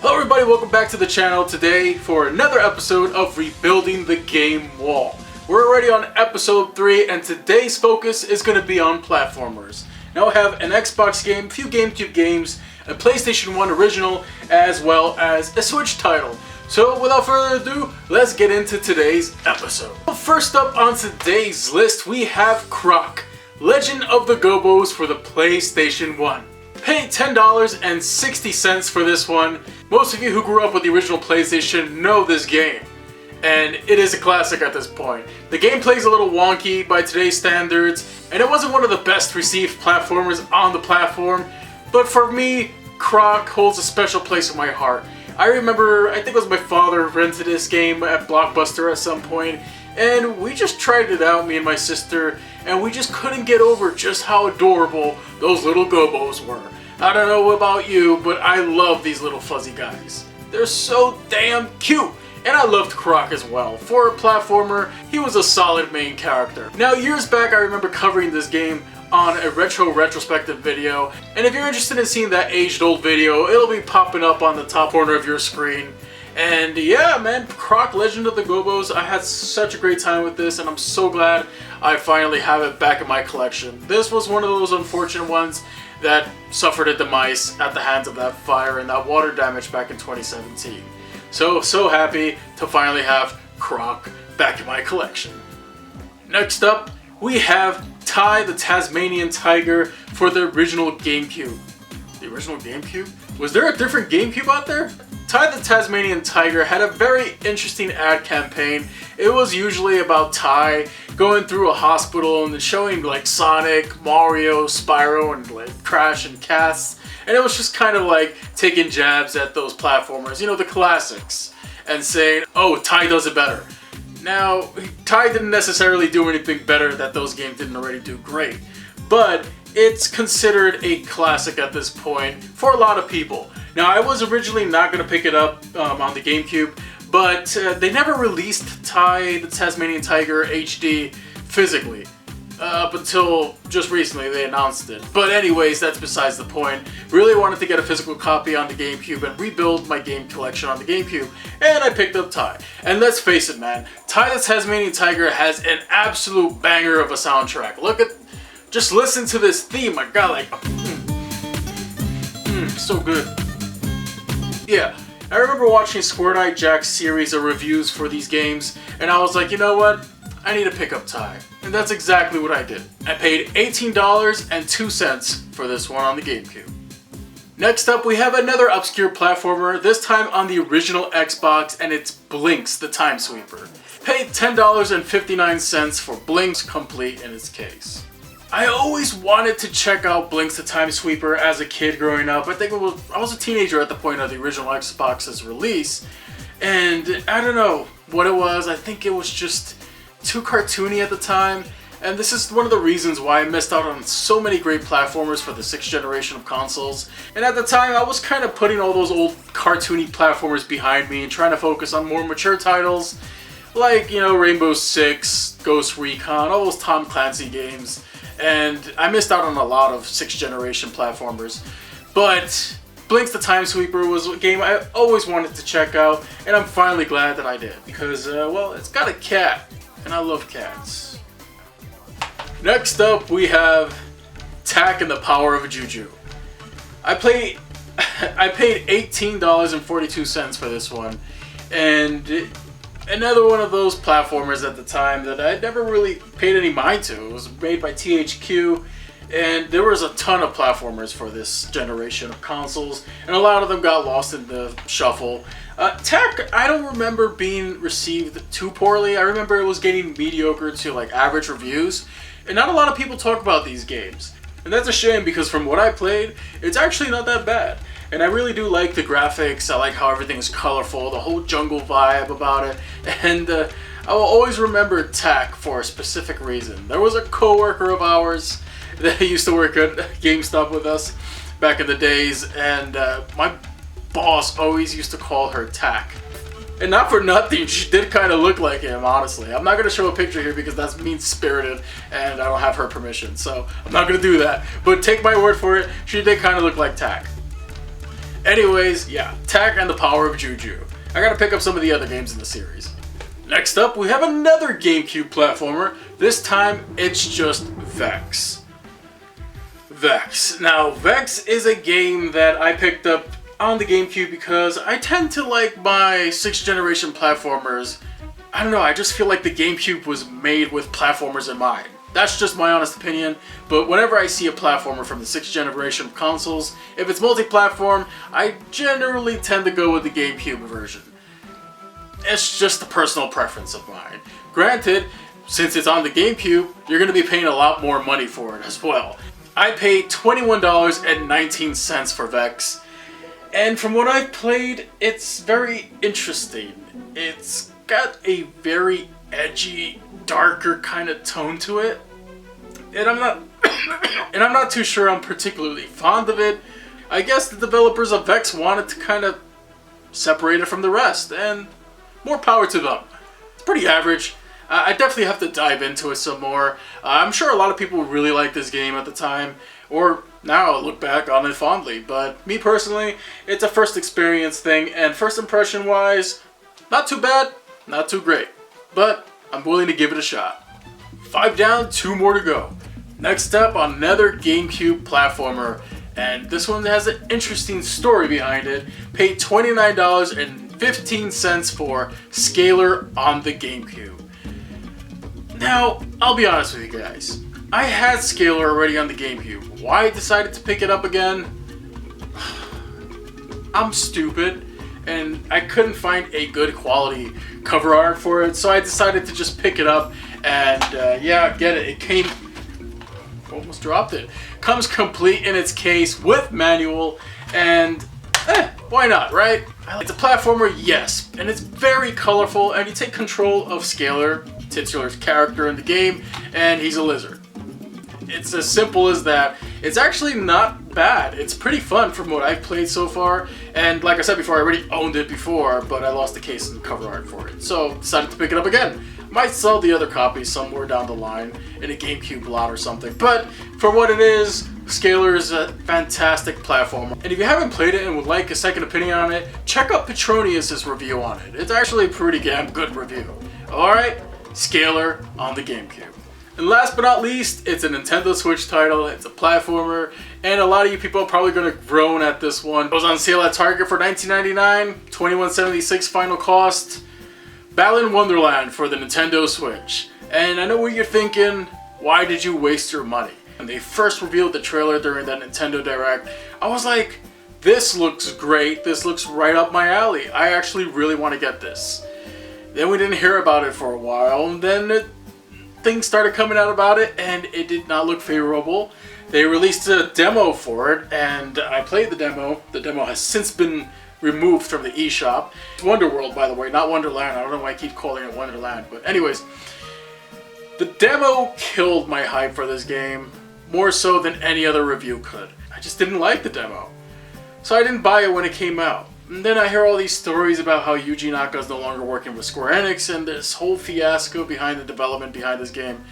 Hello everybody, welcome back to the channel today for another episode of Rebuilding the Game Wall. We're already on episode 3 and today's focus is going to be on platformers. Now I have an Xbox game, a few GameCube games, a PlayStation 1 original, as well as a Switch title. So without further ado, let's get into today's episode. First up on today's list we have Croc, Legend of the Gobos for the PlayStation 1. Paid $10.60 for this one. Most of you who grew up with the original PlayStation know this game, and it is a classic at this point. The gameplay is a little wonky by today's standards, and it wasn't one of the best received platformers on the platform, but for me, Croc holds a special place in my heart. I remember, I think it was my father rented this game at Blockbuster at some point, and we just tried it out, me and my sister, and we just couldn't get over just how adorable those little gobos were. I don't know about you, but I love these little fuzzy guys. They're so damn cute! And I loved Croc as well. For a platformer, he was a solid main character. Now, years back, I remember covering this game on a retrospective video, and if you're interested in seeing that aged-old video, it'll be popping up on the top corner of your screen. And yeah, man, Croc, Legend of the Gobos, I had such a great time with this, and I'm so glad I finally have it back in my collection. This was one of those unfortunate ones that suffered a demise at the hands of that fire and that water damage back in 2017. So happy to finally have Croc back in my collection. Next up, we have Ty the Tasmanian Tiger for the original GameCube. The original GameCube? Was there a different GameCube out there? Ty the Tasmanian Tiger had a very interesting ad campaign. It was usually about Ty going through a hospital and showing like Sonic, Mario, Spyro, and like Crash and Cats. And it was just kind of like taking jabs at those platformers, you know, the classics, and saying, oh, Ty does it better. Now, Ty didn't necessarily do anything better that those games didn't already do great, but it's considered a classic at this point for a lot of people. Now, I was originally not going to pick it up on the GameCube, but they never released Ty the Tasmanian Tiger HD physically. Up until just recently they announced it. But anyways, that's besides the point. Really wanted to get a physical copy on the GameCube and rebuild my game collection on the GameCube. And I picked up Ty. And let's face it, man, Ty the Tasmanian Tiger has an absolute banger of a soundtrack. Just listen to this theme. My God, like, so good. Yeah, I remember watching Squirt Eye Jack's series of reviews for these games, and I was like, you know what? I need to pick up Ty. And that's exactly what I did. I paid $18.02 for this one on the GameCube. Next up, we have another obscure platformer, this time on the original Xbox, and it's Blinx the Time Sweeper. Paid $10.59 for Blinx Complete in its case. I always wanted to check out Blinx the Time Sweeper as a kid growing up. I was a teenager at the point of the original Xbox's release, and I don't know what it was. I think it was just too cartoony at the time, and this is one of the reasons why I missed out on so many great platformers for the 6th generation of consoles. And at the time, I was kind of putting all those old cartoony platformers behind me and trying to focus on more mature titles like, you know, Rainbow Six, Ghost Recon, all those Tom Clancy games. And I missed out on a lot of 6th generation platformers. But Blinx the Time Sweeper was a game I always wanted to check out, and I'm finally glad that I did. Because, well, it's got a cat, and I love cats. Next up, we have Tak and the Power of Juju. I paid $18.42 for this one, and another one of those platformers at the time that I never really paid any mind to. It was made by THQ, and there was a ton of platformers for this generation of consoles, and a lot of them got lost in the shuffle. Tak, I don't remember being received too poorly. I remember it was getting mediocre to like average reviews, and not a lot of people talk about these games. And that's a shame because from what I played, it's actually not that bad. And I really do like the graphics. I like how everything is colorful, the whole jungle vibe about it. And I will always remember Tak for a specific reason. There was a coworker of ours that used to work at GameStop with us back in the days, and my boss always used to call her Tak. And not for nothing, she did kind of look like him, honestly. I'm not going to show a picture here because that's mean-spirited and I don't have her permission, so I'm not going to do that. But take my word for it, she did kind of look like Tak. Anyways, yeah, Tak and the Power of Juju. I gotta pick up some of the other games in the series. Next up, we have another GameCube platformer. This time, it's just Vex. Vex. Now, Vex is a game that I picked up on the GameCube because I tend to like my 6th generation platformers. I don't know, I just feel like the GameCube was made with platformers in mind. That's just my honest opinion, but whenever I see a platformer from the 6th generation of consoles, if it's multi-platform, I generally tend to go with the GameCube version. It's just a personal preference of mine. Granted, since it's on the GameCube, you're going to be paying a lot more money for it as well. I paid $21.19 for Vex, and from what I've played, it's very interesting. It's got a very edgy, darker kind of tone to it, and I'm not too sure I'm particularly fond of it. I guess the developers of Vex wanted to kind of separate it from the rest, and more power to them. It's pretty average. I definitely have to dive into it some more. I'm sure a lot of people really liked this game at the time, or now I look back on it fondly, but me personally, it's a first experience thing, and first impression wise, not too bad, not too great, but I'm willing to give it a shot. 5 down, 2 more to go. Next up, another GameCube platformer, and this one has an interesting story behind it. Paid $29.15 for Scalar on the GameCube. Now, I'll be honest with you guys. I had Scalar already on the GameCube. Why I decided to pick it up again? I'm stupid, and I couldn't find a good quality cover art for it, so I decided to just pick it up, and yeah, get it. It came... almost dropped it. Comes complete in its case with manual, and why not, right? It's a platformer, yes, and it's very colorful, and you take control of Scalar, titular character in the game, and he's a lizard. It's as simple as that. It's actually not bad. It's pretty fun from what I've played so far, and like I said before, I already owned it before, but I lost the case and cover art for it, so decided to pick it up again. Might sell the other copy somewhere down the line in a GameCube lot or something, but for what it is, Scalar is a fantastic platformer. And if you haven't played it and would like a second opinion on it, check out Petronius' review on it. It's actually a pretty damn good review. Alright, Scalar on the GameCube. And last but not least, it's a Nintendo Switch title, it's a platformer, and a lot of you people are probably going to groan at this one. It was on sale at Target for $19.99, $21.76 final cost. Balan Wonderland for the Nintendo Switch. And I know what you're thinking, why did you waste your money? When they first revealed the trailer during that Nintendo Direct, I was like, this looks great, this looks right up my alley. I actually really want to get this. Then we didn't hear about it for a while, and then things started coming out about it, and it did not look favorable. They released a demo for it, and I played the demo. The demo has since been removed from the eShop. It's Wonderworld, by the way, not Wonderland. I don't know why I keep calling it Wonderland, but anyways. The demo killed my hype for this game, more so than any other review could. I just didn't like the demo. So I didn't buy it when it came out. And then I hear all these stories about how Yuji Naka is no longer working with Square Enix and this whole fiasco behind the development behind this game.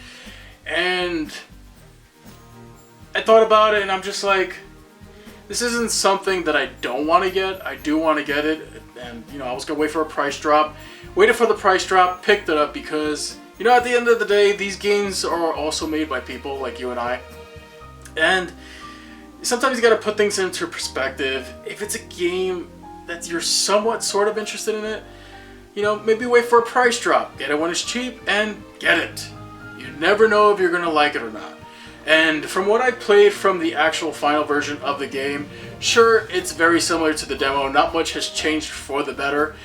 And I thought about it and I'm just like, this isn't something that I don't want to get. I do want to get it, and you know, I was gonna wait for a price drop. Waited for the price drop, picked it up because, you know, at the end of the day, these games are also made by people like you and I. And sometimes you gotta put things into perspective. If it's a game that you're somewhat sort of interested in it, you know, maybe wait for a price drop. Get it when it's cheap and get it. You never know if you're gonna like it or not. And from what I played from the actual final version of the game, sure, it's very similar to the demo, not much has changed for the better,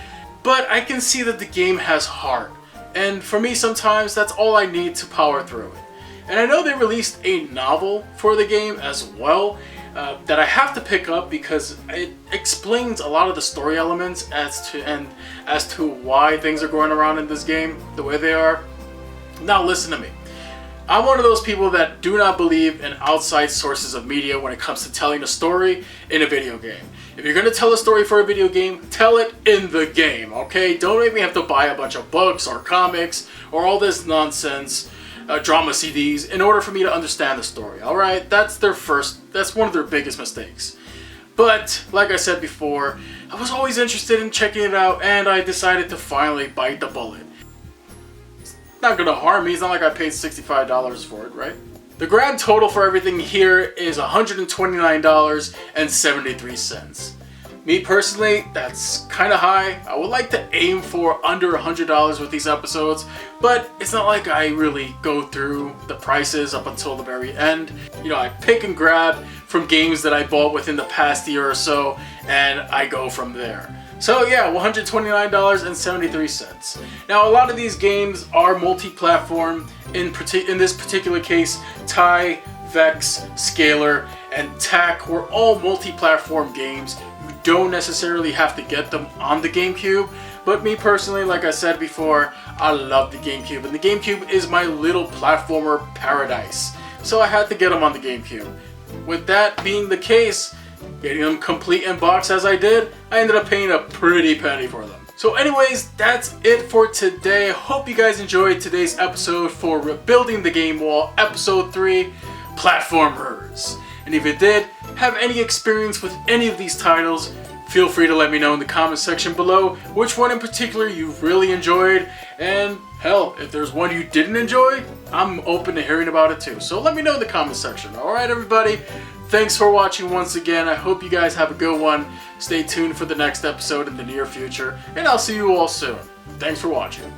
but I can see that the game has heart. And for me, sometimes that's all I need to power through it. And I know they released a novel for the game as well, that I have to pick up because it explains a lot of the story elements as to why things are going around in this game the way they are. Now listen to me. I'm one of those people that do not believe in outside sources of media when it comes to telling a story in a video game. If you're going to tell a story for a video game, tell it in the game, okay? Don't make me have to buy a bunch of books or comics or all this nonsense, drama CDs, in order for me to understand the story, alright? That's one of their biggest mistakes. But like I said before, I was always interested in checking it out, and I decided to finally bite the bullet. It's not gonna harm me. It's not like I paid $65 for it, right? The grand total for everything here is $129.73. Me personally, that's kind of high. I would like to aim for under $100 with these episodes, but it's not like I really go through the prices up until the very end. You know, I pick and grab from games that I bought within the past year or so, and I go from there. So yeah, $129.73. Now, a lot of these games are multi-platform. In this particular case, TIE, Vex, Scalar, and TAC were all multi-platform games. You don't necessarily have to get them on the GameCube, but me personally, like I said before, I love the GameCube, and the GameCube is my little platformer paradise. So I had to get them on the GameCube. With that being the case, getting them complete in box as I did, I ended up paying a pretty penny for them. So anyways, that's it for today. Hope you guys enjoyed today's episode for Rebuilding the Game Wall, Episode 3, Platformers. And if you did have any experience with any of these titles, feel free to let me know in the comment section below which one in particular you really enjoyed. And hell, if there's one you didn't enjoy, I'm open to hearing about it too. So let me know in the comment section. Alright everybody, thanks for watching once again. I hope you guys have a good one. Stay tuned for the next episode in the near future, and I'll see you all soon. Thanks for watching.